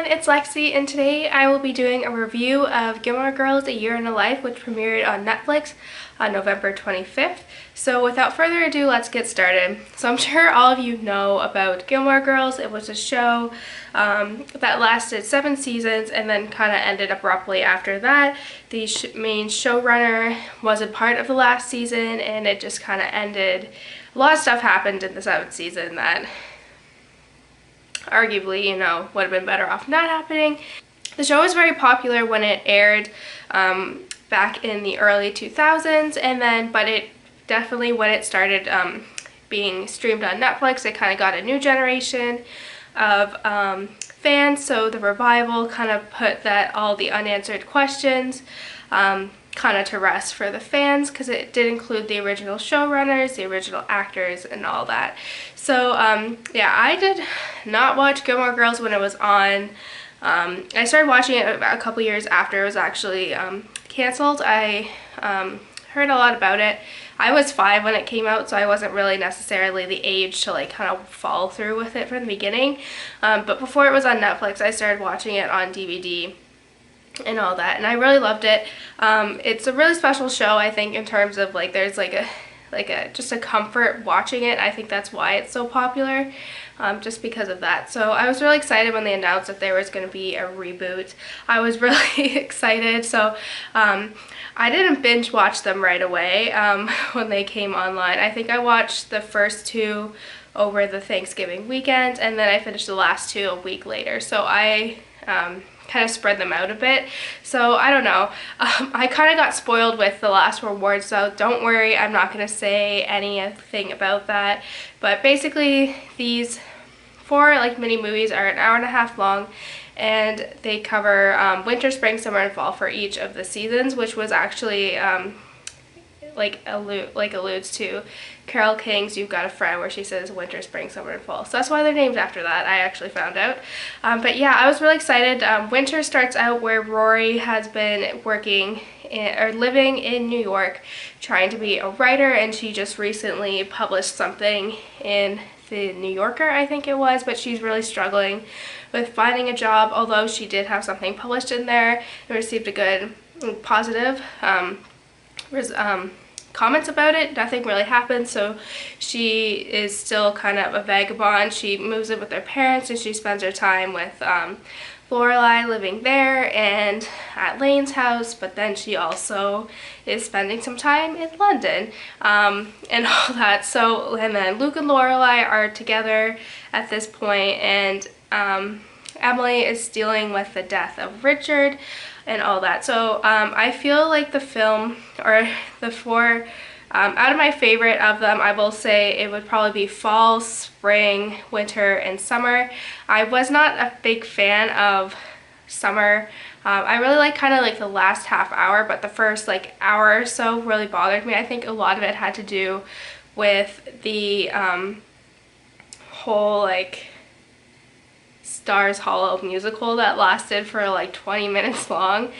everyone, it's Lexi, and today I will be doing a review of Gilmore Girls A Year in a Life, which premiered on Netflix on November 25th. So without further ado, let's get started. So I'm sure all of you know about Gilmore Girls. It was a show that lasted 7 seasons and then kind of ended abruptly after that. The main showrunner wasn't part of the last season and it just kind of ended. A lot of stuff happened in the 7th season that arguably, would have been better off not happening. The show was very popular when it aired back in the early 2000s, but it definitely, when it started being streamed on Netflix, it kind of got a new generation of fans, so the revival kind of put all the unanswered questions kind of to rest for the fans, because it did include the original showrunners, the original actors, and all that. So yeah, I did not watch Gilmore Girls when it was on. I started watching it about a couple years after it was actually canceled. I heard a lot about it. I was 5 when it came out, so I wasn't really necessarily the age to kind of follow through with it from the beginning. But before it was on Netflix, I started watching it on DVD and all that, and I really loved it. It's a really special show, I think, in terms of there's just a comfort watching it. I think that's why it's so popular, just because of that. So I was really excited when they announced that there was going to be a reboot. I was really excited. So I didn't binge watch them right away when they came online. I think I watched the first 2 over the Thanksgiving weekend, and then I finished the last 2 a week later. So I kind of spread them out a bit. So I don't know. I kind of got spoiled with the last reward, so don't worry, I'm not going to say anything about that. But basically, these 4 mini movies are an hour and a half long, and they cover winter, spring, summer, and fall for each of the seasons, which was actually alludes to Carole King's You've Got a Friend, where she says winter, spring, summer, and fall. So that's why they're named after that, I actually found out. But yeah, I was really excited. Winter starts out where Rory has been living in New York, trying to be a writer, and she just recently published something in the New Yorker, I think it was, but she's really struggling with finding a job, although she did have something published in there and received a good, positive comments about it. Nothing really happened, so she is still kind of a vagabond. She moves in with her parents, and she spends her time with Lorelai, living there and at Lane's house, but then she also is spending some time in London and all that. So, and then Luke and Lorelai are together at this point, and Emily is dealing with the death of Richard and all that. So I feel like the film, or the 4, out of my favorite of them, I will say it would probably be fall, spring, winter, and summer. I was not a big fan of summer. I really like kind of the last half hour, but the first hour or so really bothered me. I think a lot of it had to do with the whole Stars Hollow musical that lasted for 20 minutes long,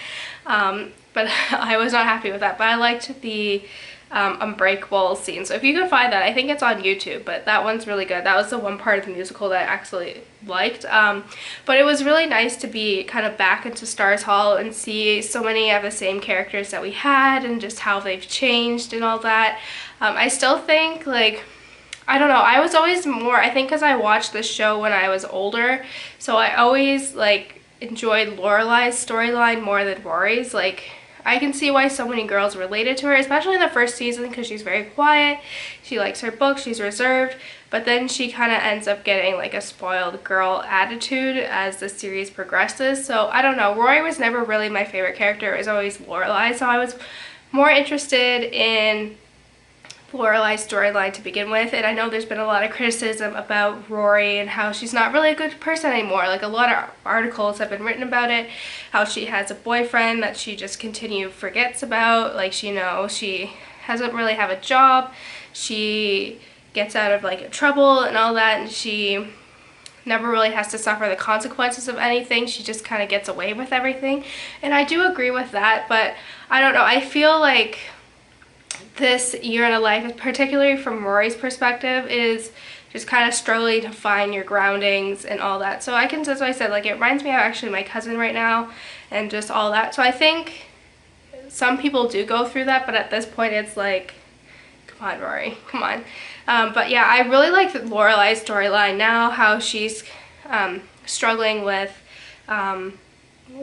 but I was not happy with that. But I liked the Unbreakable scene, so if you can find that, I think it's on YouTube, but that one's really good. That was the one part of the musical that I actually liked. But it was really nice to be kind of back into Stars Hollow and see so many of the same characters that we had, and just how they've changed and all that. I still think I don't know, I was always more, I think because I watched this show when I was older, so I always enjoyed Lorelai's storyline more than Rory's. I can see why so many girls related to her, especially in the first season, because she's very quiet, she likes her books, she's reserved, but then she kind of ends up getting a spoiled girl attitude as the series progresses. So I don't know, Rory was never really my favorite character. It was always Lorelai, so I was more interested in Lorelai's storyline to begin with. And I know there's been a lot of criticism about Rory and how she's not really a good person anymore. A lot of articles have been written about it, how she has a boyfriend that she just forgets about. She doesn't really have a job, she gets out of trouble and all that, and she never really has to suffer the consequences of anything. She just kind of gets away with everything, and I do agree with that. But I don't know, I feel this Year in a Life, particularly from Rory's perspective, is just kind of struggling to find your groundings and all that. So that's why I said, like, it reminds me of actually my cousin right now and just all that. So I think some people do go through that, but at this point it's like, come on, Rory, come on. But yeah, I really like Lorelai's storyline now, how she's struggling with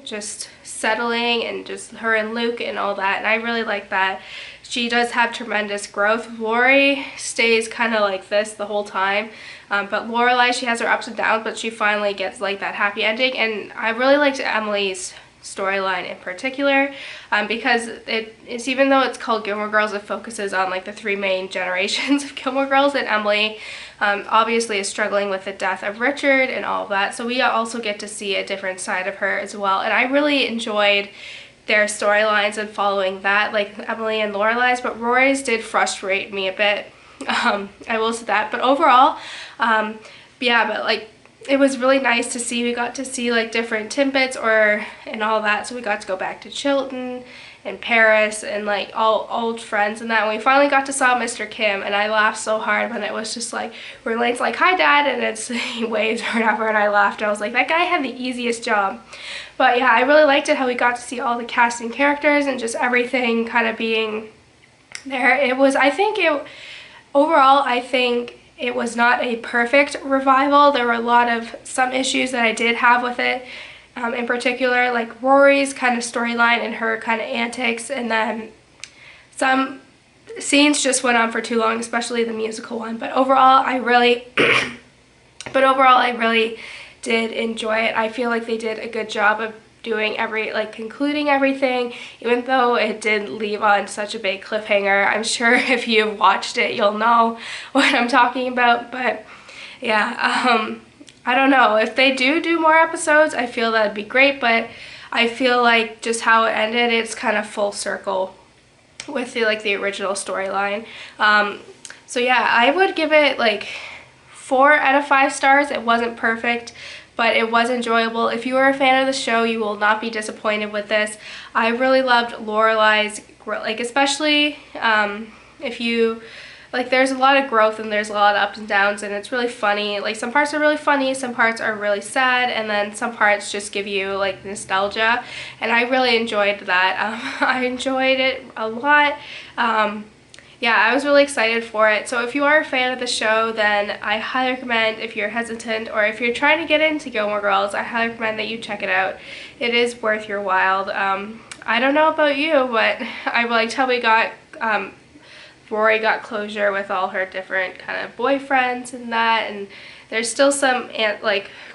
just settling, and just her and Luke and all that, and I really like that. She does have tremendous growth. Rory stays kind of like this the whole time, but Lorelai, she has her ups and downs, but she finally gets like that happy ending. And I really liked Emily's storyline in particular, because it's, even though it's called Gilmore Girls, it focuses on like the 3 main generations of Gilmore Girls, and Emily obviously is struggling with the death of Richard and all of that, so we also get to see a different side of her as well. And I really enjoyed their storylines and following that, like Emily and Lorelai's, but Rory's did frustrate me a bit. I will say that, but overall, yeah, but like, it was really nice to see. We got to see like different tidbits and all that, so we got to go back to Chilton and Paris and like all old friends and that. And we finally got to saw Mr. Kim, and I laughed so hard when it was just like, where Elaine's like, "Hi, Dad," and he waves or whatever, and I laughed. I was like, that guy had the easiest job. But yeah, I really liked it how we got to see all the cast and characters and just everything kind of being there. It was, overall, I think it was not a perfect revival. There were some issues that I did have with it, in particular, like Rory's kind of storyline and her kind of antics, and then some scenes just went on for too long, especially the musical one. But overall, I really did enjoy it. I feel like they did a good job of doing concluding everything, even though it did leave on such a big cliffhanger. I'm sure if you've watched it, you'll know what I'm talking about. But yeah, I don't know. If they do more episodes, I feel that'd be great, but I feel like just how it ended, it's kind of full circle with the original storyline. So yeah, I would give it like 4 out of 5 stars. It wasn't perfect, but it was enjoyable. If you are a fan of the show, you will not be disappointed with this. I really loved Lorelai's, like, especially if you, like, there's a lot of growth and there's a lot of ups and downs, and it's really funny. Like, some parts are really funny, some parts are really sad, and then some parts just give you like nostalgia, and I really enjoyed that. I enjoyed it a lot. Yeah, I was really excited for it. So if you are a fan of the show, then I highly recommend, if you're hesitant or if you're trying to get into Gilmore Girls, I highly recommend that you check it out. It is worth your while. I don't know about you, but I liked how Rory got closure with all her different kind of boyfriends and that, and there's still some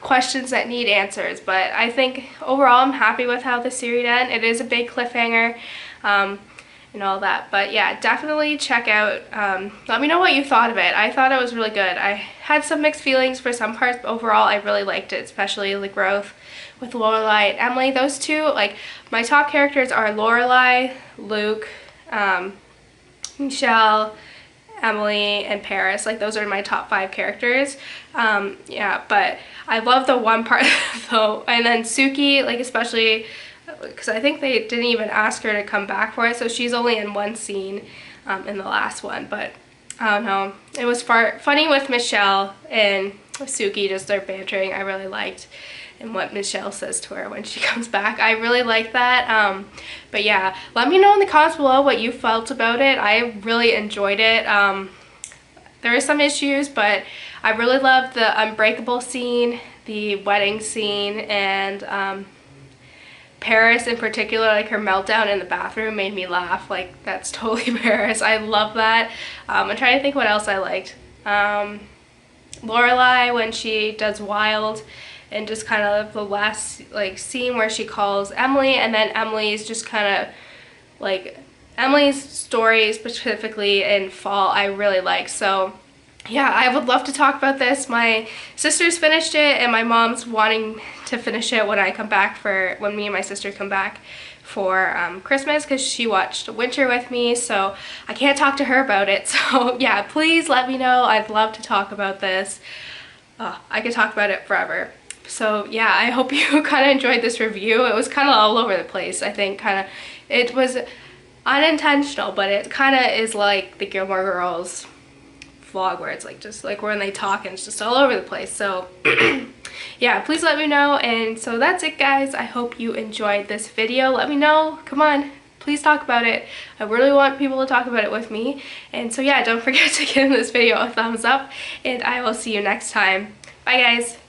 questions that need answers, but I think overall I'm happy with how the series ended. It is a big cliffhanger. And all that, but yeah, definitely check out. Let me know what you thought of it. I thought it was really good. I had some mixed feelings for some parts, but overall I really liked it, especially the growth with Lorelai and Emily. Those two, like, my top characters are Lorelai, Luke, Michelle, Emily, and Paris. Like, those are my top 5 characters. Yeah, but I love the one part though, and then Suki, like, especially because I think they didn't even ask her to come back for it, so she's only in one scene in the last one. But I don't know, it was funny with Michelle and Suki, just their bantering. I really liked, and what Michelle says to her when she comes back, I really like that. But yeah, let me know in the comments below what you felt about it. I really enjoyed it. There are some issues, but I really loved the Unbreakable scene, the wedding scene, and Paris in particular, like her meltdown in the bathroom made me laugh. Like, that's totally Paris. I love that. I'm trying to think what else I liked. Lorelai when she does Wild, and just kind of the last like scene where she calls Emily, and then Emily's just kind of like Emily's story specifically in Fall I really like. So yeah, I would love to talk about this. My sister's finished it, and my mom's wanting to finish it when me and my sister come back for Christmas, because she watched Winter with me, so I can't talk to her about it. So yeah, please let me know. I'd love to talk about this. I could talk about it forever. So yeah, I hope you kind of enjoyed this review. It was kind of all over the place. I think it was unintentional, but it kind of is like the Gilmore Girls vlog where it's like just like when they talk and it's just all over the place. So yeah, please let me know. And so that's it, guys. I hope you enjoyed this video. Let me know. Come on, please talk about it. I really want people to talk about it with me. And so yeah, don't forget to give this video a thumbs up, and I will see you next time. Bye, guys.